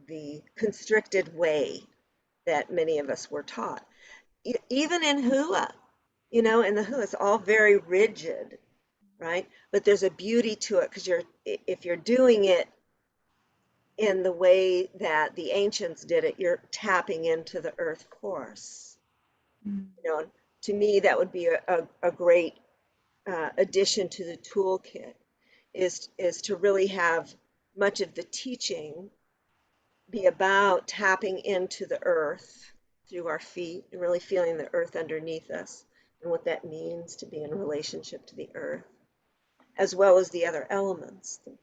the constricted way that many of us were taught. Even in hula, in the hula, it's all very rigid, right? But there's a beauty to it because if you're doing it in the way that the ancients did it, you're tapping into the earth course. Mhm. To me, that would be a great addition to the toolkit is to really have much of the teaching be about tapping into the earth through our feet and really feeling the earth underneath us and what that means to be in relationship to the earth, as well as the other elements, the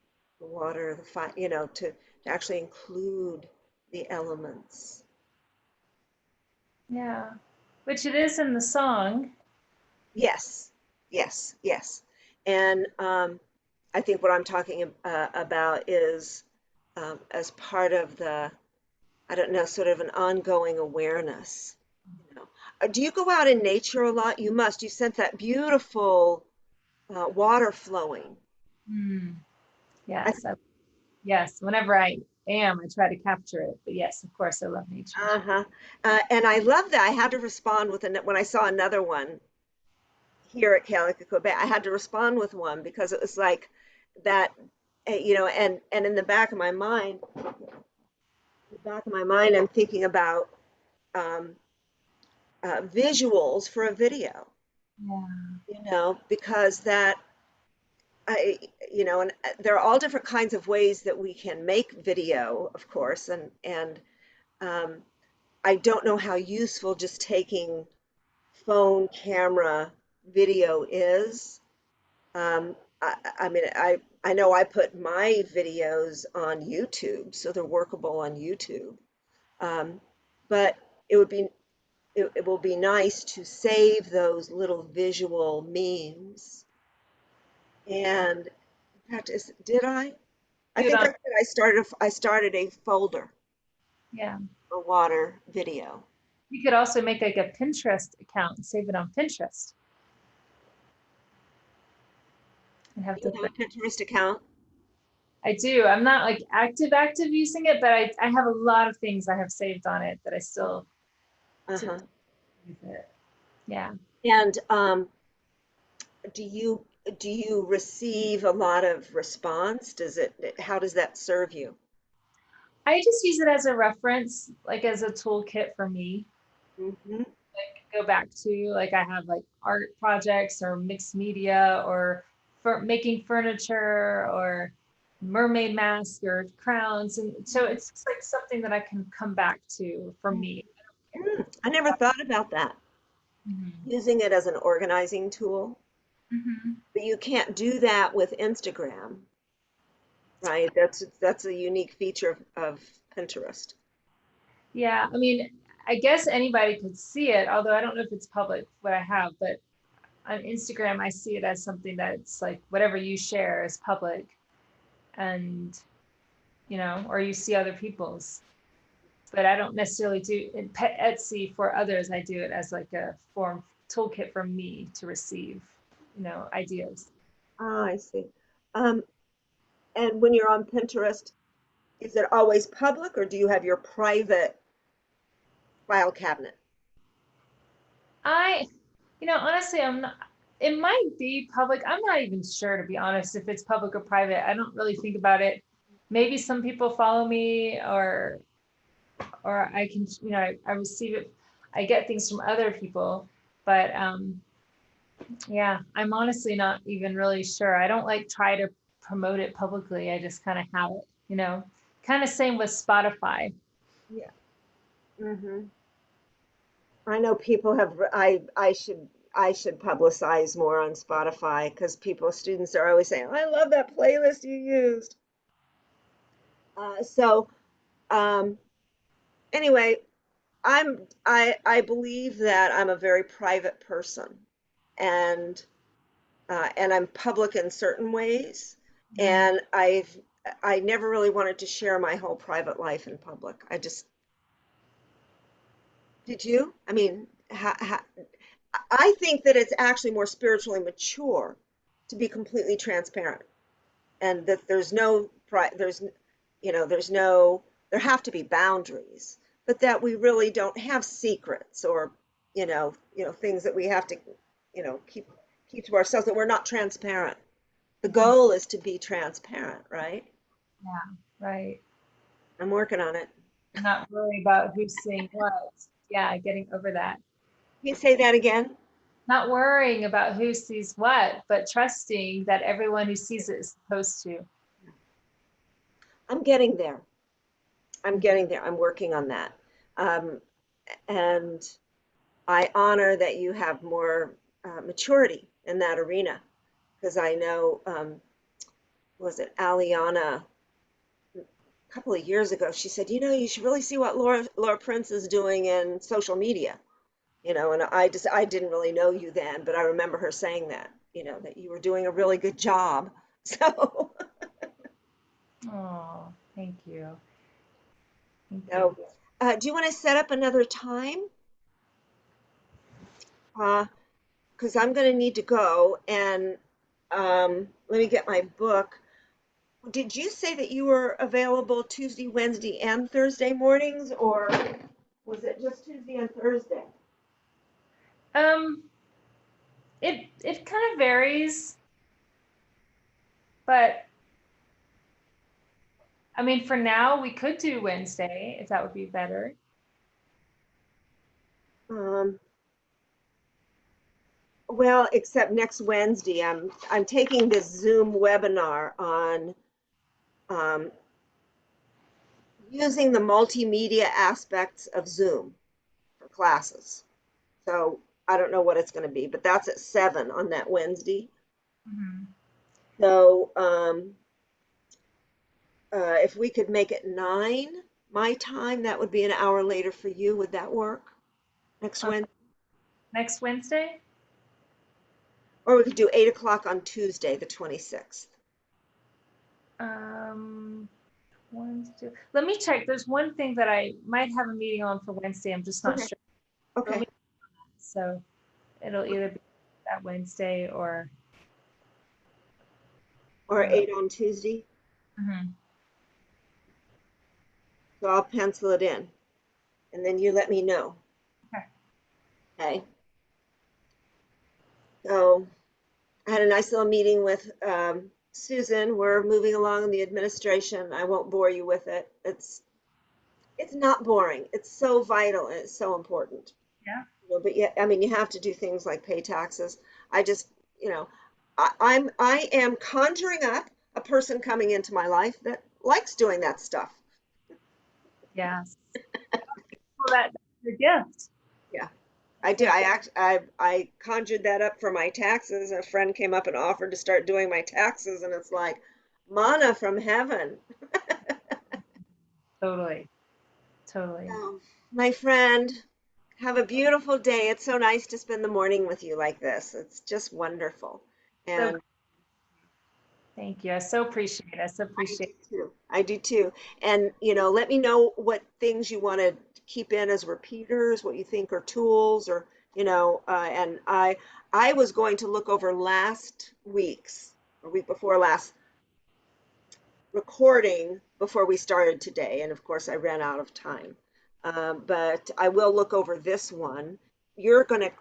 water, the fire, to actually include the elements. Yeah. Which it is in the song. Yes, yes, yes. And I think what I'm talking about is as part of the, I don't know, sort of an ongoing awareness. Do you go out in nature a lot? You must. You sense that beautiful water flowing. Mm. I, Yes. Yes. Whenever I am, I try to capture it. But yes, of course, I love nature. uh-huh. And I love that. I had to respond with when I saw another one here at Calico, Quebec. I had to respond with one because it was like that, and in the back of my mind, I'm thinking about um, visuals for a video, Yeah. because that I, and there are all different kinds of ways that we can make video, of course, and um, I don't know how useful just taking phone camera video is. I mean, I know I put my videos on YouTube, so they're workable on YouTube. Um, but it would be it will be nice to save those little visual memes. And in fact, did I? I Do it think I on. said I started a folder Yeah. for water video. You could also make like a Pinterest account and save it on Pinterest and have You to. have a Pinterest account? I do. I'm not like active using it, but I have a lot of things I have saved on it that I still to Uh-huh. use it. Yeah. And do you do you receive a lot of response? How does that serve you? I just use it as a reference, like as a toolkit for me. Hmm Go back to like I have like art projects or mixed media or for making furniture or mermaid masks or crowns, and so it's just like something that I can come back to for me. I never thought about that. Mhm. Using it as an organizing tool, Mhm. but you can't do that with Instagram, right? That's a unique feature of Pinterest. Yeah, I mean, I guess anybody could see it, although I don't know if it's public what I have, but on Instagram I see it as something that's like whatever you share is public. and or you see other people's. But I don't necessarily do in Etsy for others. I do it as like a form toolkit for me to receive, ideas. Ah, I see. Um, and when you're on Pinterest, is it always public or do you have your private file cabinet? I, honestly, I'm not. It might be public. I'm not even sure, to be honest, if it's public or private. I don't really think about it. Maybe some people follow me, or I can, I receive it. I get things from other people, but yeah, I'm honestly not even really sure. I don't like try to promote it publicly. I just kind of have it, kind of same with Spotify. Yeah. Hmm. I know people have, I should publicize more on Spotify because students are always saying, I love that playlist you used. So um, anyway, I believe that I'm a very private person, and I'm public in certain ways, Mhm. and I never really wanted to share my whole private life in public. Did you? I mean, I think that it's actually more spiritually mature to be completely transparent, and that there's no, there have to be boundaries, but that we really don't have secrets, or things that we have to keep to ourselves, that we're not transparent. The Mhm. goal is to be transparent, right? Yeah, right. I'm working on it. Not worry about who's seeing what. Yeah, getting over that. Can you say that again? Not worrying about who sees what, but trusting that everyone who sees it is supposed to. I'm getting there. I'm working on that. Um, and I honor that you have more maturity in that arena, because I know, was it Aliana, a couple of years ago, she said, you should really see what Laura Prince is doing in social media. And I didn't really know you then, but I remember her saying that, that you were doing a really good job. So, Oh, thank you. Thank you. so do you want to set up another time? Because I'm going to need to go, and let me get my book. Did you say that you were available Tuesday, Wednesday, and Thursday mornings, or was it just Tuesday and Thursday? Um, it kind of varies, but I mean, for now, we could do Wednesday if that would be better. Um, well, except next Wednesday, I'm taking this Zoom webinar on um, using the multimedia aspects of Zoom for classes. So I don't know what it's going to be, but that's at 7 on that Wednesday. Mhm. So if we could make it 9 my time, that would be an hour later for you. Would that work next Okay. Wednesday? Next Wednesday? Or we could do 8 o'clock on Tuesday, the 26th. Um, Wednesday. Let me check. There's one thing that I might have a meeting on for Wednesday. I'm just not Okay. sure. Let Okay. me, so it'll either be that Wednesday or Or uh, 8 on Tuesday. mhm. So I'll pencil it in, and then you let me know. Okay. Okay. So I had a nice little meeting with Susan. We're moving along in the administration. I won't bore you with it. It's not boring. It's so vital and it's so important. Yeah. But yeah, I mean, you have to do things like pay taxes. I just, you know, I am conjuring up a person coming into my life that likes doing that stuff. Yes. Well, that's the gift. Yeah, I That's do. the I conjured that up for my taxes. A friend came up and offered to start doing my taxes, and it's like manna from heaven. totally, totally. Oh, my friend, have a beautiful day. It's so nice to spend the morning with you like this. It's just wonderful. So And Thank you. I so appreciate it. I so I appreciate do too. I do too. And, let me know what things you want to keep in as repeaters, what you think are tools, or, and I was going to look over last week's or week before last recording before we started today. And of course, I ran out of time. But I will look over this one. You're gonna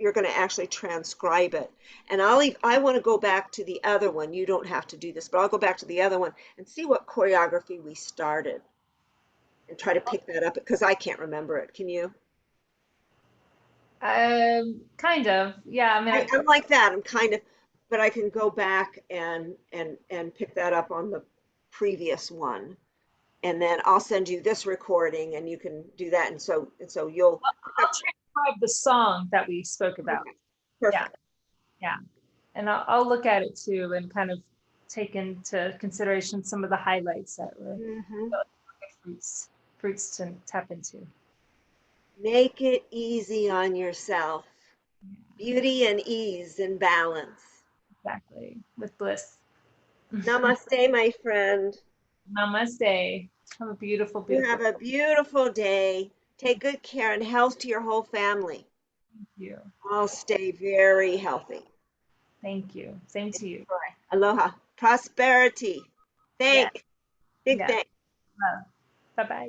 you're gonna actually transcribe it, and I want to go back to the other one. You don't have to do this, but I'll go back to the other one and see what choreography we started and try to pick that up because I can't remember it. Can you? kind of. Yeah, I mean, I'm like that. I'm kind of, but I can go back and pick that up on the previous one. And then I'll send you this recording and you can do that. And so you'll pick I'll up. transcribe the song that we spoke about. Okay, Yeah, perfect. yeah. And I'll look at it too and kind of take into consideration some of the highlights that were Hmm. fruits to tap into. Make it easy on yourself. Beauty and ease and balance. Exactly. With bliss. Namaste, my friend. Namaste. Have a beautiful, You beautiful have a beautiful day. Take good care and health to your whole family. thank you. All stay very healthy. Thank you. Same to you. Enjoy. Aloha. Prosperity. Yes, Thank. Big yes. thank. Love. Bye-bye.